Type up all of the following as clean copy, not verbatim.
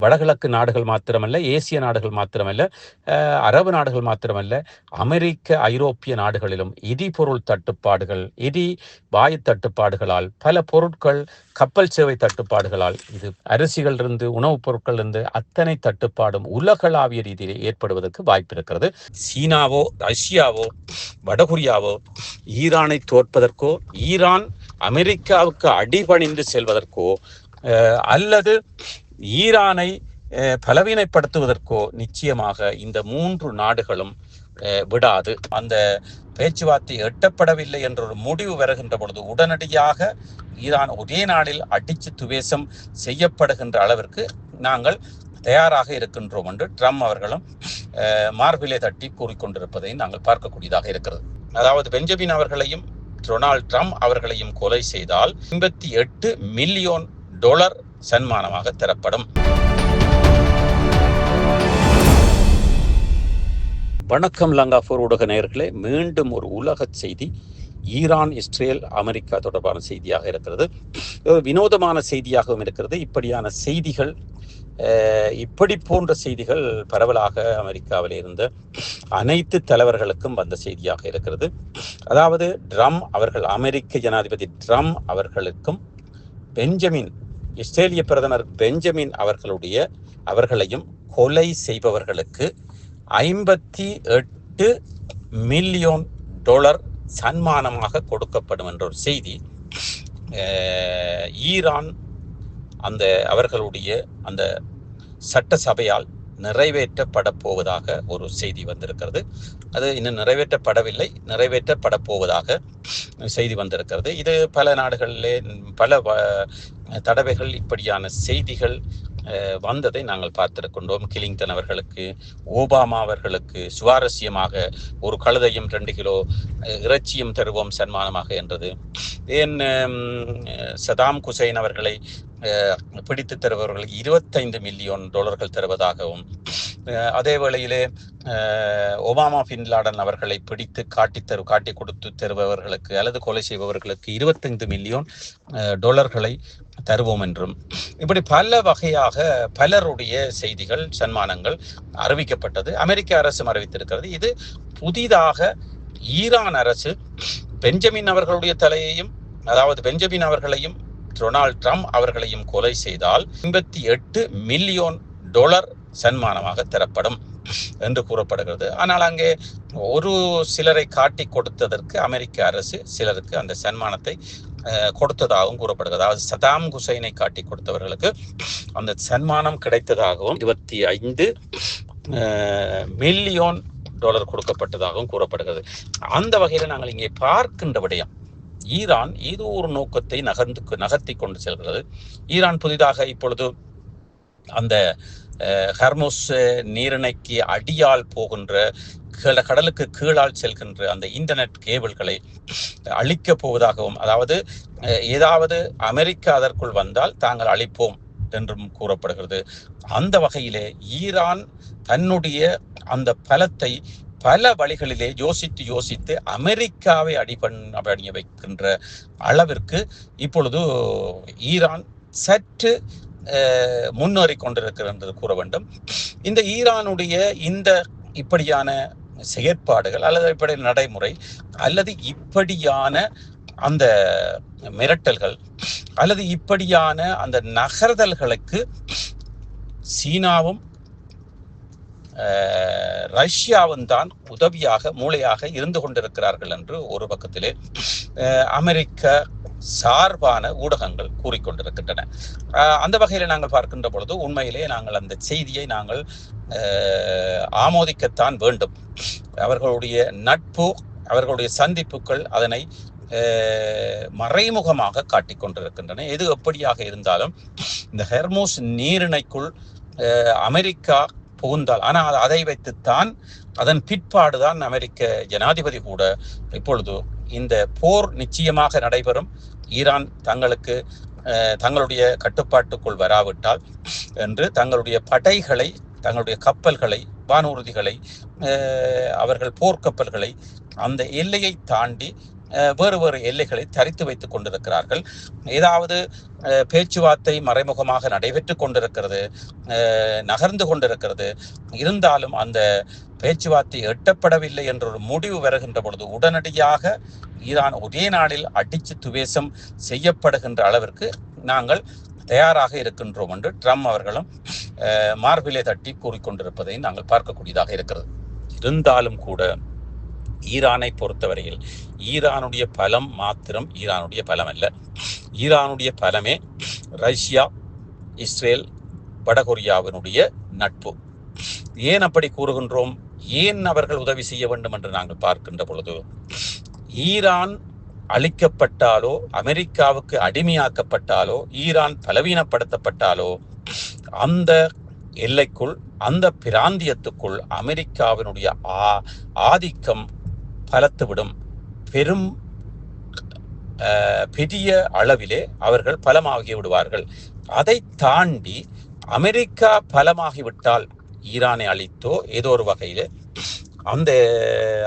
வடகிழக்கு நாடுகள் மாத்திரமல்ல, ஏசிய நாடுகள் மாத்திரமல்ல, அரபு நாடுகள் மாத்திரமல்ல, அமெரிக்க, ஐரோப்பிய நாடுகளிலும் எரிபொருள் தட்டுப்பாடுகள், வாயு தட்டுப்பாடுகளால், பல பொருட்கள், கப்பல் சேவை தட்டுப்பாடுகளால், இது அரிசிகளிலிருந்து உணவுப் பொருட்களிலிருந்து அத்தனை தட்டுப்பாடும் உலகளாவிய ரீதியில் ஏற்படுவதற்கு வாய்ப்பு இருக்கிறது. சீனாவோ, ரஷ்யாவோ, வடகொரியாவோ ஈரானை தோற்பதற்கோ, ஈரான் அமெரிக்காவுக்கு அடிபணிந்து செல்வதற்கோ அல்லது ஈரானை பலவீனப்படுத்துவதற்கோ நிச்சயமாக இந்த 3 நாடுகளும் விடாது. அந்த பேச்சுவார்த்தை எட்டப்படவில்லை என்ற ஒரு முடிவு வருகின்ற பொழுது உடனடியாக ஈரான் ஒரே நாளில் அடித்து துவேசம் செய்யப்படுகின்ற அளவிற்கு நாங்கள் தயாராக இருக்கின்றோம் என்று ட்ரம்ப் அவர்களும் மார்பிலே தட்டி கூறிக்கொண்டிருப்பதை நாங்கள் பார்க்கக்கூடியதாக இருக்கிறது. அதாவது பெஞ்சமின் அவர்களையும் டொனால்ட் ட்ரம்ப் அவர்களையும் கொலை செய்தால் $58 மில்லியன் சன்மானமாக தரப்படும். வணக்கம் லங்காபூர் ஊடக நேயர்களே, மீண்டும் ஒரு உலக செய்தி, ஈரான், இஸ்ரேல், அமெரிக்கா தொடர்பான செய்தியாக இருக்கிறது. வினோதமான செய்தியாகவும் இருக்கிறது. இப்படியான செய்திகள், இப்படி போன்ற செய்திகள் பரவலாக அமெரிக்காவில் இருந்த அனைத்து தலைவர்களுக்கும் வந்த செய்தியாக இருக்கிறது. அதாவது ட்ரம்ப் அவர்கள், அமெரிக்க ஜனாதிபதி ட்ரம்ப் அவர்களுக்கும் இஸ்ரேலிய பிரதமர் பெஞ்சமின் அவர்களையும் கொலை செய்பவர்களுக்கு $58 மில்லியன் சன்மானமாக கொடுக்கப்படும் என்ற ஒரு செய்தி ஈரான் அவர்களுடைய அந்த சட்டசபையால் நிறைவேற்றப்பட போவதாக ஒரு செய்தி வந்திருக்கிறது. அது இன்னும் நிறைவேற்றப்படவில்லை, நிறைவேற்றப்பட போவதாக செய்தி வந்திருக்கிறது. இது பல நாடுகளிலே பல தடவைகள் இப்படியான செய்திகள் வந்ததை நாங்கள் பார்த்திருக்கின்றோம். கிளிங்டன் அவர்களுக்கு, ஓபாமா அவர்களுக்கு சுவாரஸ்யமாக ஒரு கழுதையும் 2 கிலோ இறைச்சியும் தருவோம் சன்மானமாக என்றது. ஏன் சதாம் ஹுசைன் அவர்களை பிடித்து தருபவர்களுக்கு $25 மில்லியன் தருவதாகவும், அதே வேளையிலே ஒபாமா பின் லாடன் அவர்களை பிடித்து காட்டி கொடுத்து தருபவர்களுக்கு அல்லது கொலை செய்பவர்களுக்கு $25 மில்லியன் தருவோம் என்றும், இப்படி பல வகையாக பலருடைய செய்திகள், சன்மானங்கள் அறிவிக்கப்பட்டது. அமெரிக்க அரசும் அறிவித்திருக்கிறது. இது புதிதாக ஈரான் அரசு பெஞ்சமின் அவர்களுடைய தலையையும், அதாவது பெஞ்சமின் அவர்களையும் டொனால்ட் ட்ரம்ப் அவர்களையும் கொலை செய்தால் $58 மில்லியன் சன்மானமாக தரப்படும் என்று கூறப்படுகிறது. ஆனால் அங்கே ஒரு சிலரை காட்டி கொடுத்ததற்கு அமெரிக்க அரசு சிலருக்கு அந்த சன்மானத்தை கொடுத்ததாகவும் கூறப்படுகிறது. அதாவது சதாம் ஹுசைனை காட்டி கொடுத்தவர்களுக்கு அந்த சன்மானம் கிடைத்ததாகவும் $25 மில்லியன் கொடுக்கப்பட்டதாகவும் கூறப்படுகிறது. அந்த வகையில் நாங்கள் இங்கே பார்க்கின்ற விடயம், ஈரான் ஏதோ ஒரு நோக்கத்தை நகர்த்தி கொண்டு செல்கிறது. ஈரான் புதிதாக இப்பொழுது அந்த ஹர்முஸ் நீரிணைக்கு அடியால் போகின்ற, கடலுக்கு கீழால் செல்கின்ற அந்த இன்டர்நெட் கேபிள்களை அழிக்கப் போவதாகவும், அதாவது ஏதாவது அமெரிக்கா அதற்குள் வந்தால் தாங்கள் அழிப்போம் என்றும் கூறப்படுகிறது. அந்த வகையிலே ஈரான் தன்னுடைய அந்த பலத்தை பல வழிகளிலே யோசித்து அமெரிக்காவை அடிபணிய வைக்கின்ற அளவிற்கு இப்பொழுது ஈரான் சற்று முன்னேறி கொண்டிருக்கிறது கூற வேண்டும். இந்த ஈரானுடைய இந்த இப்படியான செயற்பாடுகள் அல்லது இப்படி நடைமுறை அல்லது இப்படியான அந்த மிரட்டல்கள் அல்லது இப்படியான அந்த நகர்தல்களுக்கு சீனாவும் ரஷ்யாவும் தான் உதவியாக, மூளையாக இருந்து கொண்டிருக்கிறார்கள் என்று ஒரு பக்கத்திலே அமெரிக்க சார்பான ஊடகங்கள் கூறிக்கொண்டிருக்கின்றன. அந்த வகையில் நாங்கள் பார்க்கின்ற பொழுது உண்மையிலே நாங்கள் அந்த செய்தியை நாங்கள் ஆமோதிக்கத்தான் வேண்டும். அவர்களுடைய நட்பு, அவர்களுடைய சந்திப்புகள் அதனை மறைமுகமாக காட்டிக்கொண்டிருக்கின்றன. எது எப்படியாக இருந்தாலும் இந்த ஹெர்முஸ் நீரிணைக்குள் அமெரிக்கா புகுந்தால், ஆனால் அதை வைத்துத்தான், அதன் பிற்பாடுதான் அமெரிக்க ஜனாதிபதி கூட இப்பொழுது இந்த போர் நிச்சயமாக நடைபெறும், ஈரான் தங்களுடைய கட்டுப்பாட்டுக்குள் வராவிட்டால் என்று தங்களுடைய படைகளை, தங்களுடைய கப்பல்களை, வானூர்திகளை, அவர்கள் போர்க்கப்பல்களை அந்த எல்லையை தாண்டி வேறு வேறு எல்லைகளை தரித்து வைத்துக் கொண்டிருக்கிறார்கள். ஏதாவது பேச்சுவார்த்தை மறைமுகமாக நடைபெற்று கொண்டிருக்கிறது, நகர்ந்து கொண்டிருக்கிறது. இருந்தாலும் அந்த பேச்சுவார்த்தை எட்டப்படவில்லை என்ற ஒரு முடிவு வருகின்ற பொழுது உடனடியாக ஈரான் ஒரே நாளில் அடிச்சு துவேசம் செய்யப்படுகின்ற அளவிற்கு நாங்கள் தயாராக இருக்கின்றோம் என்று ட்ரம்ப் அவர்களும் மார்பிலே தட்டி கூறிக்கொண்டிருப்பதை நாங்கள் பார்க்கக்கூடியதாக இருக்கிறது. இருந்தாலும் கூட ஈரானை பொறுத்தவரையில் ஈரானுடைய பலம் மாத்திரம் ஈரானுடைய பலம் அல்ல. ஈரானுடைய பலமே ரஷ்யா, இஸ்ரேல், வடகொரியாவினுடைய நட்பு. ஏன் அப்படி கூறுகின்றோம்? ஏன் அவர்கள் உதவி செய்ய வேண்டும் என்று நாங்கள் பார்க்கின்ற பொழுது, ஈரான் அழிக்கப்பட்டாலோ, அமெரிக்காவுக்கு அடிமையாக்கப்பட்டாலோ, ஈரான் பலவீனப்படுத்தப்பட்டாலோ, அந்த எல்லைக்குள், அந்த பிராந்தியத்துக்குள் அமெரிக்காவினுடைய ஆதிக்கம் பலத்துவிடும். பெரிய அளவிலே அவர்கள் பலமாகி விடுவார்கள். அதை தாண்டி அமெரிக்கா பலமாகிவிட்டால், ஈரானை அழித்தோ ஏதோ ஒரு வகையிலே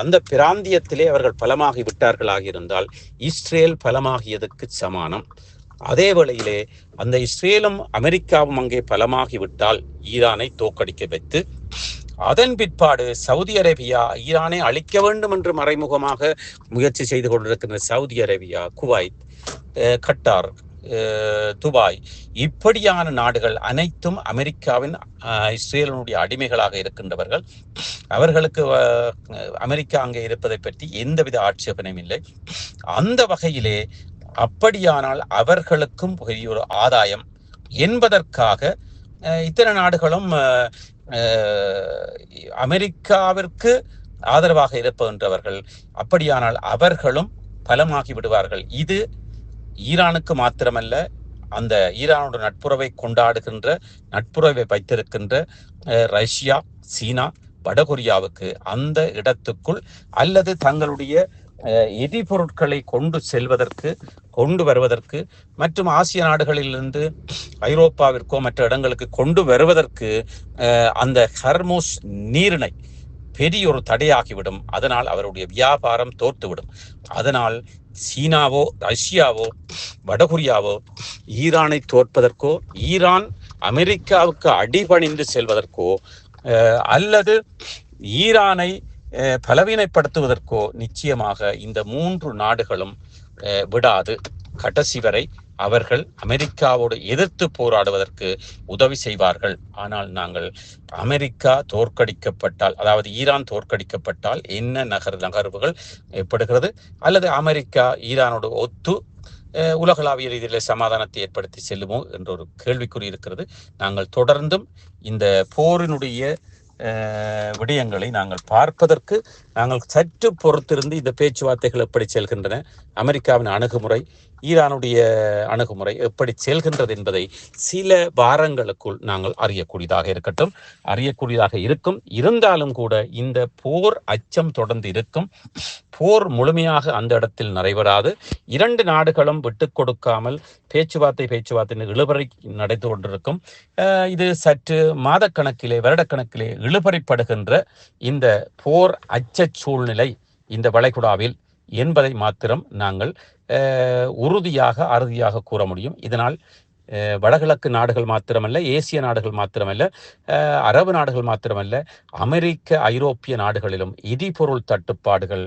அந்த பிராந்தியத்திலே அவர்கள் பலமாகி விட்டார்களாக இருந்தால் இஸ்ரேல் பலமாகியதற்கு சமானம். அதே வேளையிலே அந்த இஸ்ரேலும் அமெரிக்காவும் அங்கே பலமாகிவிட்டால் ஈரானை தோற்கடிக்க வைத்து, அதன் பிற்பாடு சவுதி அரேபியா ஈரானை அழிக்க வேண்டும் என்று மறைமுகமாக முயற்சி செய்து கொண்டிருக்கின்ற Saudi Arabia, Kuwait, Qatar, Dubai, இப்படியான நாடுகள் அனைத்தும் அமெரிக்காவின் இஸ்ரேலினுடைய அடிமைகளாக இருக்கின்றவர்கள். அவர்களுக்கு அமெரிக்கா அங்கே இருப்பதை பற்றி எந்தவித ஆட்சேபனையும் இல்லை. அந்த வகையிலே அப்படியானால் அவர்களுக்கும் பெரிய ஒரு ஆதாயம் என்பதற்காக இத்தனை நாடுகளும் அமெரிக்காவிற்கு ஆதரவாக இருப்பவர்கள். அப்படியானால் அவர்களும் பலமாகி விடுவார்கள். இது ஈரானுக்கு மாத்திரமல்ல, அந்த ஈரானோட நட்புறவை கொண்டாடுகின்ற, நட்புறவை வைத்திருக்கின்ற ரஷ்யா, சீனா, வடகொரியாவுக்கு அந்த இடத்துக்குள் அல்லது தங்களுடைய எரிபொருட்களை கொண்டு வருவதற்கு மற்றும் ஆசிய நாடுகளிலிருந்து ஐரோப்பாவிற்கோ மற்ற இடங்களுக்கு கொண்டு வருவதற்கு அந்த ஹர்மூஸ் நீரிணை பெரிய ஒரு தடையாகிவிடும். அதனால் அவருடைய வியாபாரம் தோற்றுவிடும். அதனால் சீனாவோ, ரஷ்யாவோ, வடகொரியாவோ ஈரானை தோற்பதற்கோ, ஈரான் அமெரிக்காவுக்கு அடிபணிந்து செல்வதற்கோ அல்லது ஈரானை பலவீனப்படுத்துவதற்கோ நிச்சயமாக இந்த 3 நாடுகளும் விடாது. கடைசி வரை அவர்கள் அமெரிக்காவோடு எதிர்த்து போராடுவதற்கு உதவி செய்வார்கள். ஆனால் நாங்கள் அமெரிக்கா தோற்கடிக்கப்பட்டால், அதாவது ஈரான் தோற்கடிக்கப்பட்டால் என்ன நகர்வுகள் ஏற்படுகிறது, அல்லது அமெரிக்கா ஈரானோடு ஒத்து உலகளாவிய ரீதியில் சமாதானத்தை ஏற்படுத்தி செல்லுமோ என்ற ஒரு கேள்விக்குறி இருக்கிறது. நாங்கள் தொடர்ந்தும் இந்த போரினுடைய விடயங்களை நாங்கள் பார்ப்பதற்கு நாங்கள் சற்று பொறுத்திருந்து இந்த பேச்சுவார்த்தைகள் எப்படி செல்கின்றன, அமெரிக்காவின் அணுகுமுறை, ஈரானுடைய அணுகுமுறை எப்படி செல்கின்றது என்பதை சில வாரங்களுக்குள் நாங்கள் அறியக்கூடியதாக இருக்கும். இருந்தாலும் கூட இந்த போர் அச்சம் தொடர்ந்து இருக்கும். போர் முழுமையாக அந்த இடத்தில் நிறைவேறாது. 2 நாடுகளும் விட்டு கொடுக்காமல் பேச்சுவார்த்தை இழுபறி நடந்து கொண்டிருக்கும். இது சற்று மாதக்கணக்கிலே, வருடக்கணக்கிலே இழுபறிப்படுகின்ற இந்த போர் அச்ச சூழ்நிலை இந்த வளைகுடாவில் என்பதை மாத்திரம் நாங்கள் அறுதியாக கூற முடியும். இதனால் வடகிழக்கு நாடுகள் மாத்திரமல்ல, ஏசிய நாடுகள் மாத்திரமல்ல, அரபு நாடுகள் மாத்திரமல்ல, அமெரிக்க, ஐரோப்பிய நாடுகளிலும் எரிபொருள் தட்டுப்பாடுகள்,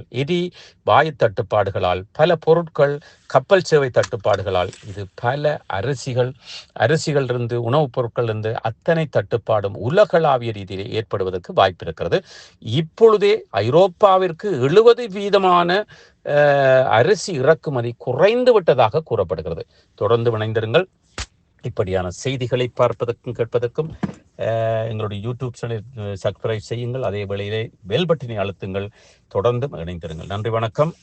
வாயு தட்டுப்பாடுகளால், பல பொருட்கள், கப்பல் சேவை தட்டுப்பாடுகளால், இது பல அரிசிகள் இருந்து, உணவுப் பொருட்கள் இருந்து அத்தனை தட்டுப்பாடும் உலகளாவிய ரீதியிலே ஏற்படுவதற்கு வாய்ப்பு இருக்கிறது. இப்பொழுதே ஐரோப்பாவிற்கு 70% அரிசி இறக்குமதி குறைந்து விட்டதாக கூறப்படுகிறது. தொடர்ந்து இணைந்திருங்கள். இப்படியான செய்திகளை பார்ப்பதற்கும் கேட்பதற்கும் எங்களுடைய யூடியூப் சேனலை சப்ஸ்கிரைப் செய்யுங்கள். அதே வேளையிலே பெல் பட்டனை அழுத்துங்கள். தொடர்ந்து இணைந்திருங்கள். நன்றி, வணக்கம்.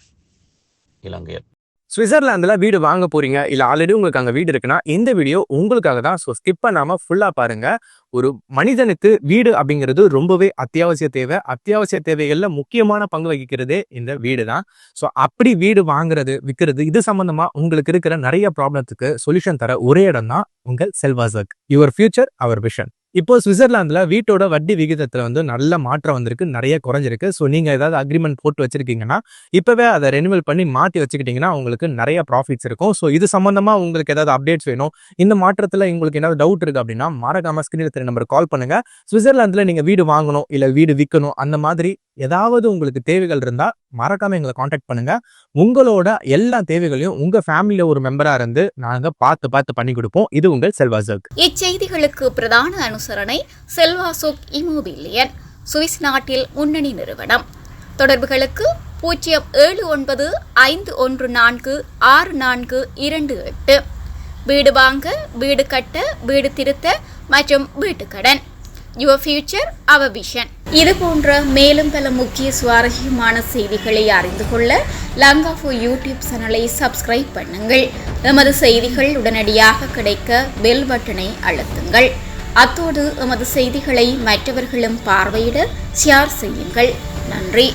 இலங்கையர். சுவிட்சர்லாந்துல வீடு வாங்க போறீங்க, இல்ல ஆல்ரெடி உங்களுக்கு அங்க வீடு இருக்குன்னா இந்த வீடியோ உங்களுக்காக தான். ஸோ ஸ்கிப் பண்ணாம ஃபுல்லா பாருங்க. ஒரு மனிதனுக்கு வீடு அப்படிங்கிறது ரொம்பவே அத்தியாவசிய தேவைகள்ல முக்கியமான பங்கு வகிக்கிறதே இந்த வீடு தான். ஸோ அப்படி வீடு வாங்குறது, விற்கிறது, இது சம்பந்தமா உங்களுக்கு இருக்கிற நிறைய ப்ராப்ளத்துக்கு சொல்யூஷன் தர ஒரே இடம் தான் உங்கள் செல்வாசக். Your future our vision. இப்போ சுவிட்சர்லாந்துல வீட்டோட வட்டி விகிதத்துல வந்து நல்ல மாற்றம் வந்திருக்கு, நிறைய குறைஞ்சிருக்கு. ஸோ நீங்க ஏதாவது அக்ரிமெண்ட் போட்டு வச்சிருக்கீங்கன்னா இப்பவே அதை ரெனிவல் பண்ணி மாத்தி வச்சுக்கிட்டீங்கன்னா உங்களுக்கு நிறைய ப்ராஃபிட்ஸ் இருக்கும். ஸோ இது சம்பந்தமா உங்களுக்கு ஏதாவது அப்டேட்ஸ் வேணும், இந்த மாற்றத்துல உங்களுக்கு ஏதாவது டவுட் இருக்கு அப்படின்னா மறக்காம ஸ்கிரீன்ல தெரிய நம்பருக்கு கால் பண்ணுங்க. சுவிட்சர்லாந்துல நீங்க வீடு வாங்கணும் இல்ல வீடு விற்கணும் அந்த மாதிரி ஏதாவது உங்களுக்கு தேவைகள் இருந்தா மறக்காம எங்களை காண்டாக்ட் பண்ணுங்க. உங்களோட எல்லா தேவைகளையும் உங்க ஃபேமிலியில ஒரு மெம்பரா இருந்து நாங்க பார்த்து பண்ணி கொடுப்போம். இது உங்கள் செல்வாசோக். இச்செய்திகளுக்கு பிரதான அனுசரணை செல்வாசோக் இமோபிலியன், சுவிஸ் நாட்டில் முன்னணி நிறுவனம். தொடர்புகளுக்கு 07951464428. வீடு வாங்க, வீடு கட்ட, வீடு திருத்த மற்றும் வீட்டுக்கடன். Your future our vision. இது போன்ற மேலும் பல முக்கிய சுவாரஸ்யமான செய்திகளை அறிந்து கொள்ள லங்காஃபோ யூடியூப் சேனலை சப்ஸ்கிரைப் பண்ணுங்கள். எமது செய்திகள் உடனடியாக கிடைக்க பெல் பட்டனை அழுத்துங்கள். அத்தோடு எமது செய்திகளை மற்றவர்களும் பார்வையிட ஷேர் செய்யுங்கள். நன்றி.